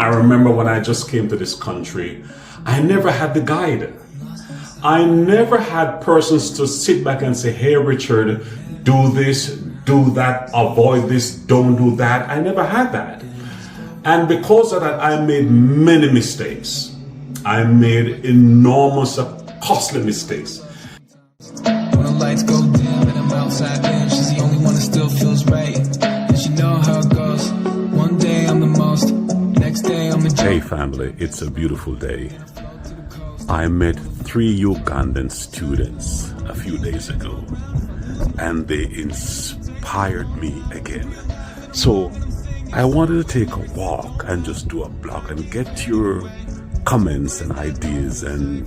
I remember when I just came to this country, I never had the guide. I never had persons to sit back and say, hey, Richard, do this, do that, avoid this, don't do that. I never had that. And because of that, I made many mistakes. I made enormous, costly mistakes. When the lights go dim and I'm outside in, she's the only one that still feels right. And she know how it goes. One day I'm the most, next day I'm a Hey family, it's a beautiful day. I met 3 Ugandan students a few days ago and they inspired me again. So I wanted to take a walk and just do a blog and get your comments and ideas and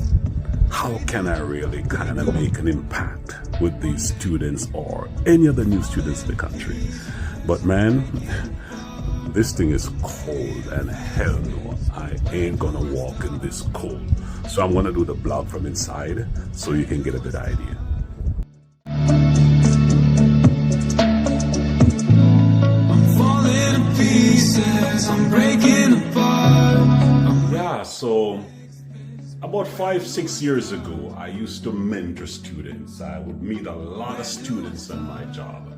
how can I really kind of make an impact with these students or any other new students in the country. But man, this thing is cold and hell no, I ain't gonna walk in this cold. So I'm gonna do the blog from inside so you can get a good idea. I'm falling to pieces, I'm breaking apart. Yeah, so about 5-6 years ago, I used to mentor students. I would meet a lot of students in my job.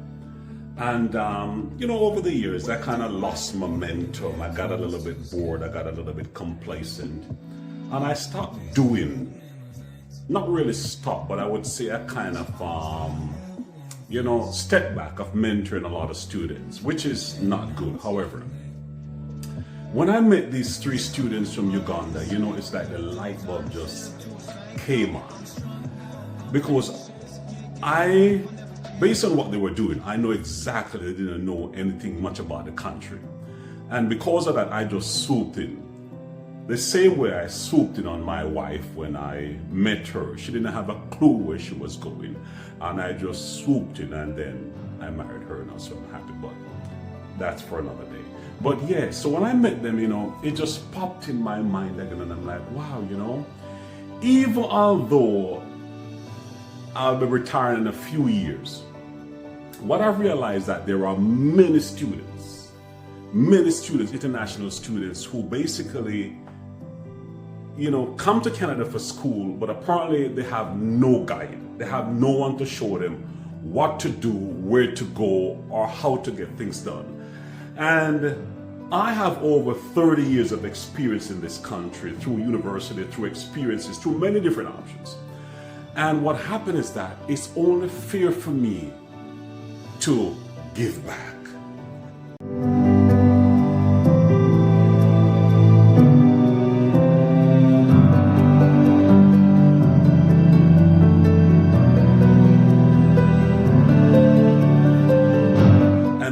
And, you know, over the years, I kind of lost momentum. I got a little bit bored. I got a little bit complacent. And I stopped doing, not really stopped, but I would say I kind of, you know, step back of mentoring a lot of students, which is not good. However, when I met these 3 students from Uganda, you know, it's like the light bulb just came on. Because based on what they were doing, I know exactly they didn't know anything much about the country. And because of that, I just swooped in. The same way I swooped in on my wife when I met her. She didn't have a clue where she was going. And I just swooped in and then I married her now, so I'm happy. But that's for another day. But yeah, so when I met them, you know, it just popped in my mind again and I'm like, wow, you know, even although I'll be retiring in a few years, what I've realized that there are many students, international students who basically, you know, come to Canada for school, but apparently they have no guide. They have no one to show them what to do, where to go, or how to get things done. And I have over 30 years of experience in this country through university, through experiences, through many different options. And what happened is that it's only fair for me to give back.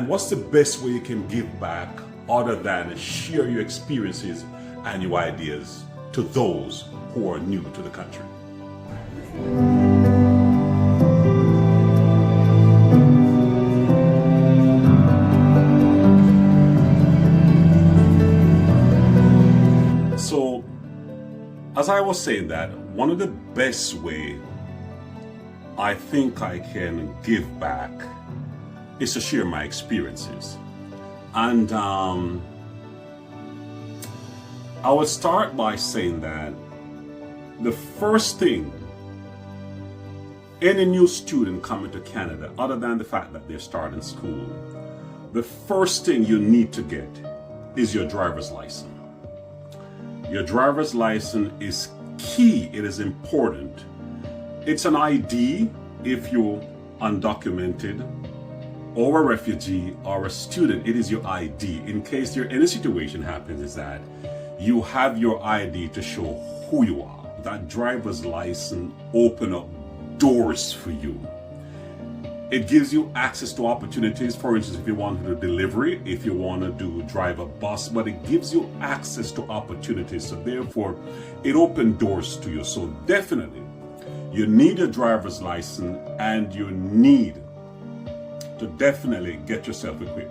What's the best way you can give back other than share your experiences and your ideas to those who are new to the country? So, as I was saying that, one of the best way I think I can give back is to share my experiences. And I would start by saying that the first thing any new student coming to Canada, other than the fact that they're starting school, the first thing you need to get is your driver's license. Your driver's license is key. It is important. It's an ID if you're undocumented, or a refugee, or a student. It is your ID. In case any situation happens, is that you have your ID to show who you are. That driver's license open up doors for you. It gives you access to opportunities. For instance, if you want to do delivery, if you want to drive a bus, but it gives you access to opportunities. So therefore, it opens doors to you. So definitely, you need a driver's license and you need to definitely get yourself equipped.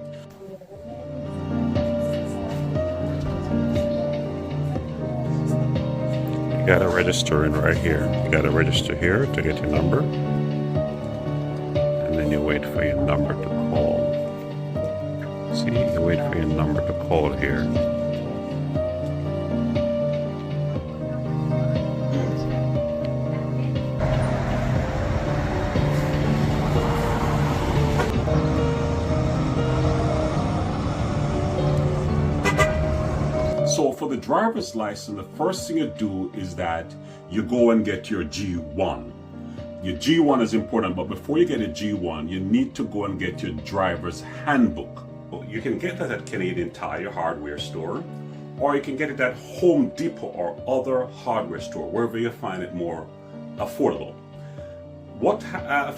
You gotta register in right here. You gotta register here to get your number. And then you wait for your number to call. See, you wait for your number to call here. So for the driver's license, the first thing you do is that you go and get your G1. Your G1 is important, but before you get a G1, you need to go and get your driver's handbook. You can get that at Canadian Tire hardware store, or you can get it at Home Depot or other hardware store, wherever you find it more affordable.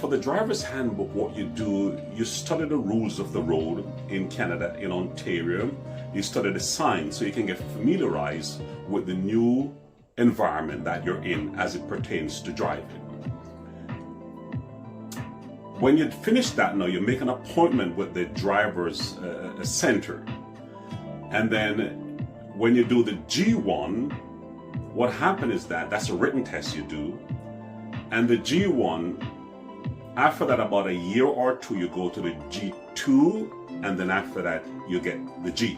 For the driver's handbook, what you do, you study the rules of the road in Canada, in Ontario. You study the signs so you can get familiarized with the new environment that you're in as it pertains to driving. When you finish that now, you make an appointment with the driver's center. And then when you do the G1, what happens is that that's a written test you do. And the G1, after that, about a year or two, you go to the G2, and then after that, you get the G.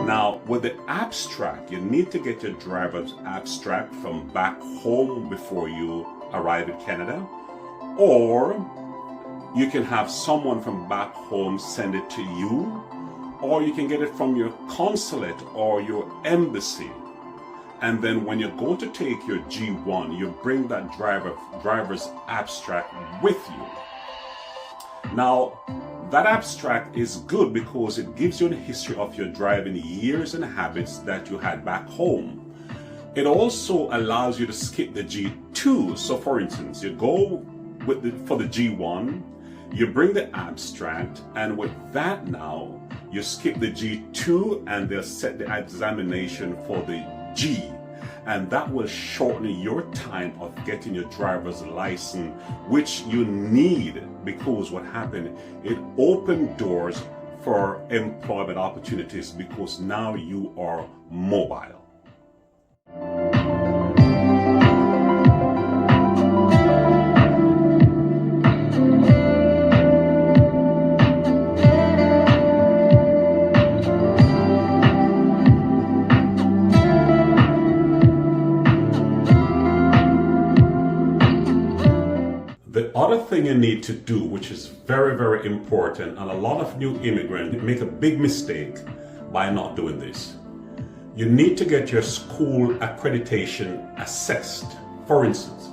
Now, with the abstract, you need to get your driver's abstract from back home before you arrive in Canada, or you can have someone from back home send it to you, or you can get it from your consulate or your embassy. And then when you go to take your G1, you bring that driver's abstract with you. Now, that abstract is good because it gives you a history of your driving years and habits that you had back home. It also allows you to skip the G2. So for instance, you go for the G1, you bring the abstract, and with that now, you skip the G2 and they'll set the examination for the G. And that will shorten your time of getting your driver's license, which you need, because what happened, it opened doors for employment opportunities because now you are mobile. The other thing you need to do, which is very, very important, and a lot of new immigrants make a big mistake by not doing this. You need to get your school accreditation assessed. For instance,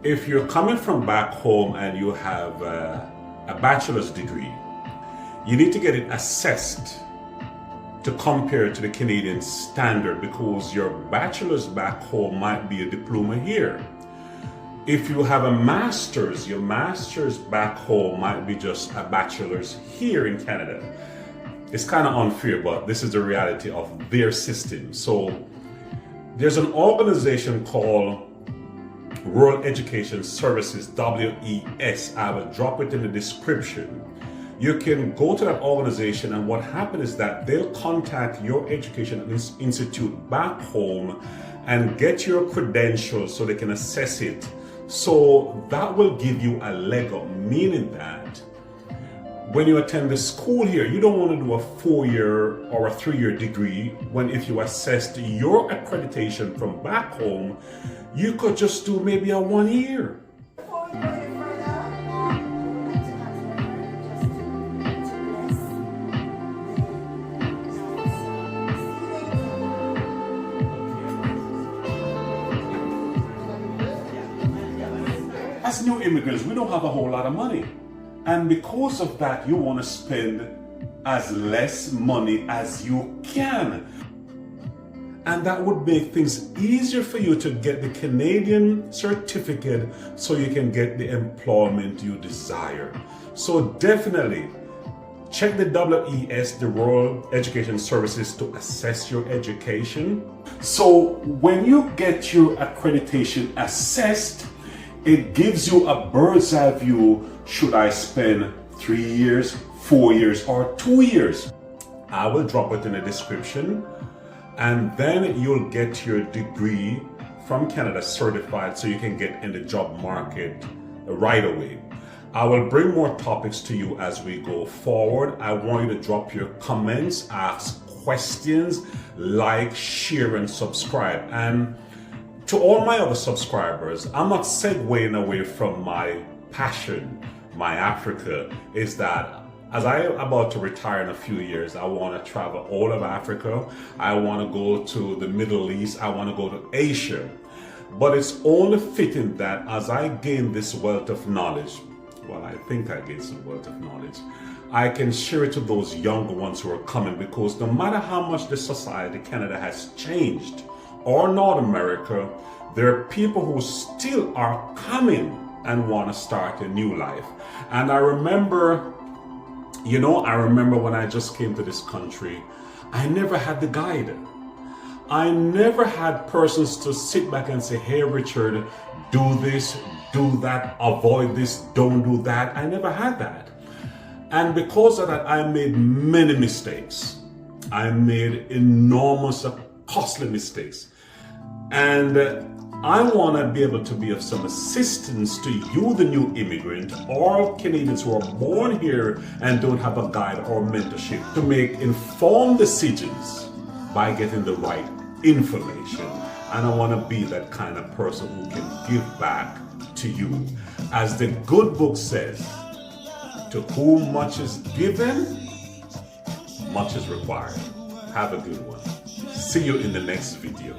if you're coming from back home and you have a bachelor's degree, you need to get it assessed to compare to the Canadian standard, because your bachelor's back home might be a diploma here. If you have a master's, your master's back home might be just a bachelor's here in Canada. It's kind of unfair, but this is the reality of their system. So there's an organization called Rural Education Services, WES. I will drop it in the description. You can go to that organization, and what happens is that they'll contact your education institute back home and get your credentials so they can assess it. So that will give you a leg up, meaning that when you attend the school here, you don't want to do a 4-year or a 3-year degree, when if you assessed your accreditation from back home, you could just do maybe a 1 year. As new immigrants, we don't have a whole lot of money. And because of that, you want to spend as less money as you can. And that would make things easier for you to get the Canadian certificate so you can get the employment you desire. So definitely check the WES, the Rural Education Services, to assess your education. So when you get your accreditation assessed, it gives you a bird's eye view. Should I spend 3 years, 4 years, or 2 years? I will drop it in the description, and then you'll get your degree from Canada certified so you can get in the job market right away. I will bring more topics to you as we go forward. I want you to drop your comments, ask questions, like, share, and subscribe. And To all my other subscribers, I'm not segueing away from my passion, my Africa, is that as I am about to retire in a few years, I want to travel all of Africa. I want to go to the Middle East. I want to go to Asia. But it's only fitting that as I gain this wealth of knowledge, well, I think I gain some wealth of knowledge, I can share it to those younger ones who are coming, because no matter how much the society, Canada, has changed, or North America, there are people who still are coming and want to start a new life. And I remember when I just came to this country, I never had the guide. I never had persons to sit back and say, hey, Richard, do this, do that, avoid this, don't do that. I never had that. And because of that, I made many mistakes. I made enormous, costly mistakes. And I want to be able to be of some assistance to you, the new immigrant, or Canadians who are born here and don't have a guide or mentorship, to make informed decisions by getting the right information. And I want to be that kind of person who can give back to you. As the good book says, to whom much is given, much is required. Have a good one. See you in the next video.